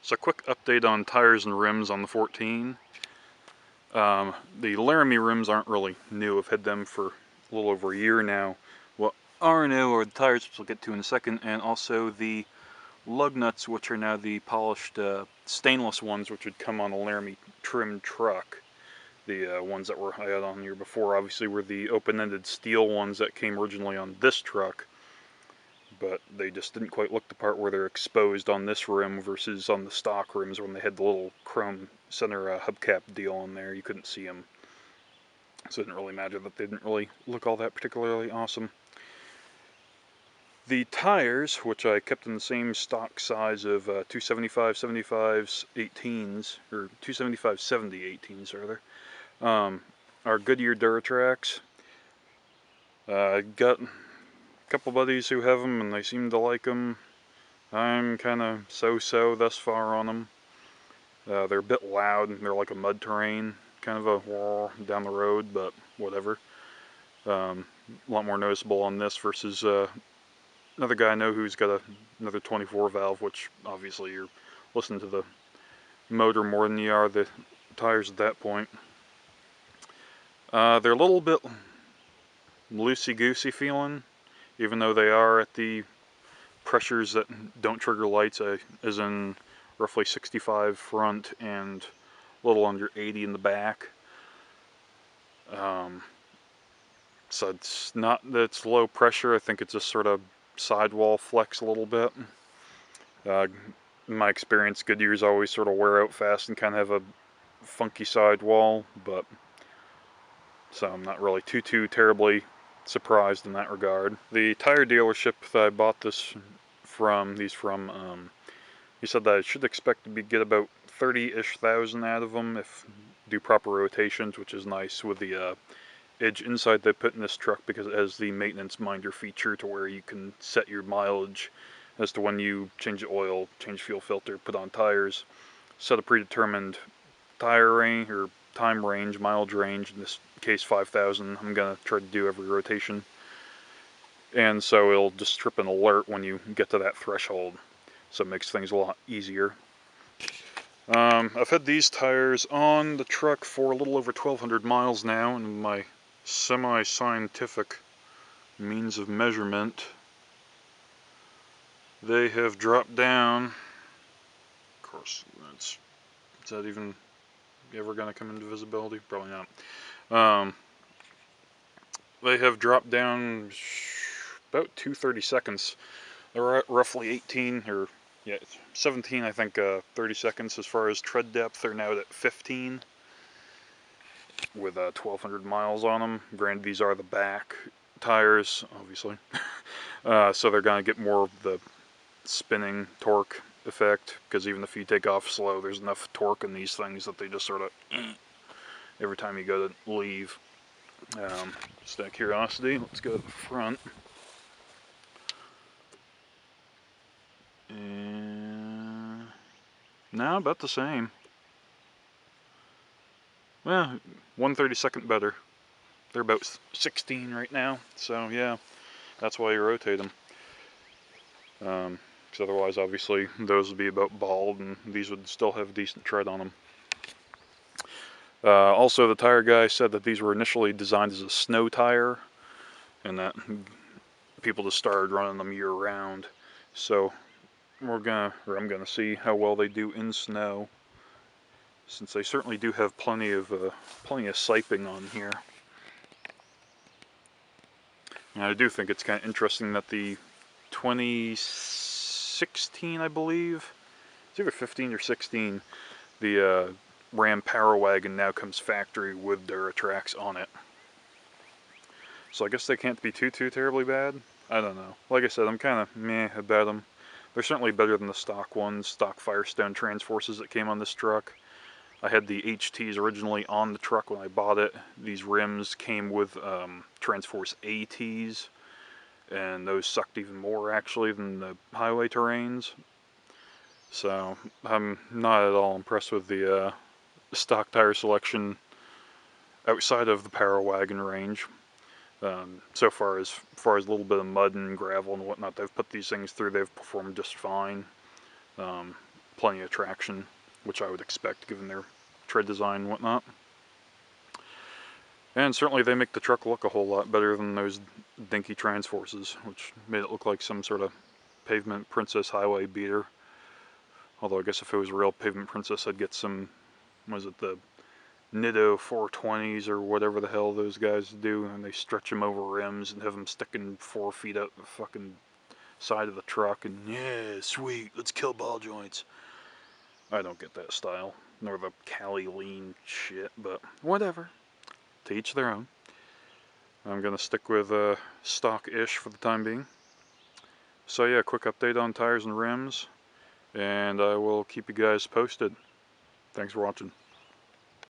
So quick update on tires and rims on the 14. The Laramie rims aren't really new. I've had them for a little over a year now. What are new are the tires, which we'll get to in a second, and also the lug nuts, which are now the polished stainless ones, which would come on a Laramie trim truck. The ones that I had on here before obviously were the open-ended steel ones that came originally on this truck, but they just didn't quite look the part where they're exposed on this rim versus on the stock rims when they had the little chrome center hubcap deal on there. You couldn't see them, so it didn't really matter that they didn't really look all that particularly awesome. The tires, which I kept in the same stock size of 275 75s 18s, or 275 70 18s rather, are Goodyear Duratrax. Got a couple buddies who have them and they seem to like them. I'm kind of so-so thus far on them. They're a bit loud and they're like a mud terrain, kind of a wah down the road, but whatever. A lot more noticeable on this versus another guy I know who's got another 24 valve, which obviously you're listening to the motor more than you are the tires at that point. They're a little bit loosey-goosey feeling, even though they are at the pressures that don't trigger lights, as in roughly 65 front and a little under 80 in the back. So it's not that it's low pressure. I think it's just sort of sidewall flex a little bit. In my experience, Goodyears always sort of wear out fast and kind of have a funky sidewall, but so I'm not really too terribly surprised in that regard. The tire dealership that I bought these from, he said that I should expect to get about 30-ish thousand out of them if do proper rotations, which is nice with the edge inside they put in this truck, because it has the maintenance minder feature to where you can set your mileage as to when you change the oil, change fuel filter, put on tires, set a predetermined tire range or time range, mileage range, in this case 5,000. I'm going to try to do every rotation, and so it'll just trip an alert when you get to that threshold, so it makes things a lot easier. I've had these tires on the truck for a little over 1,200 miles now, and my semi-scientific means of measurement, they have dropped down. Of course, is that even ever going to come into visibility? Probably not. They have dropped down about 230 seconds. They're at roughly 18 or 17, I think, 30 seconds as far as tread depth. They're now at 15 with 1,200 miles on them. Granted, these are the back tires, obviously, so they're going to get more of the spinning torque effect, because even if you take off slow, there's enough torque in these things that they just sort of every time you go to leave. Just out of curiosity, let's go to the front. And now about the same. Well, 1/32 better. They're about 16 right now, so yeah, that's why you rotate them. Because otherwise, obviously, those would be about bald, and these would still have decent tread on them. Also, the tire guy said that these were initially designed as a snow tire, and that people just started running them year-round. So I'm gonna see how well they do in snow, since they certainly do have plenty of siping on here. And I do think it's kind of interesting that the 2016, I believe, it's either 15 or 16, the Ram Power Wagon now comes factory with Duratrax on it. So I guess they can't be too terribly bad. I don't know. Like I said, I'm kind of meh about them. They're certainly better than the stock ones, stock Firestone Transforces that came on this truck. I had the HTs originally on the truck when I bought it. These rims came with Transforce ATs, and those sucked even more actually than the highway terrains. So I'm not at all impressed with the stock tire selection outside of the Power Wagon range. So far as a little bit of mud and gravel and whatnot they've put these things through, they've performed just fine. plenty of traction, which I would expect given their tread design and whatnot. And certainly they make the truck look a whole lot better than those dinky Transforces, which made it look like some sort of Pavement Princess highway beater. Although I guess if it was a real Pavement Princess, I'd get some, was it the Nitto 420s or whatever the hell those guys do, and they stretch them over rims and have them sticking 4 feet up the fucking side of the truck, and yeah, sweet, let's kill ball joints. I don't get that style, nor the Cali lean shit, but whatever. To each their own. I'm gonna stick with stock-ish for the time being. So yeah, quick update on tires and rims, and I will keep you guys posted. Thanks for watching.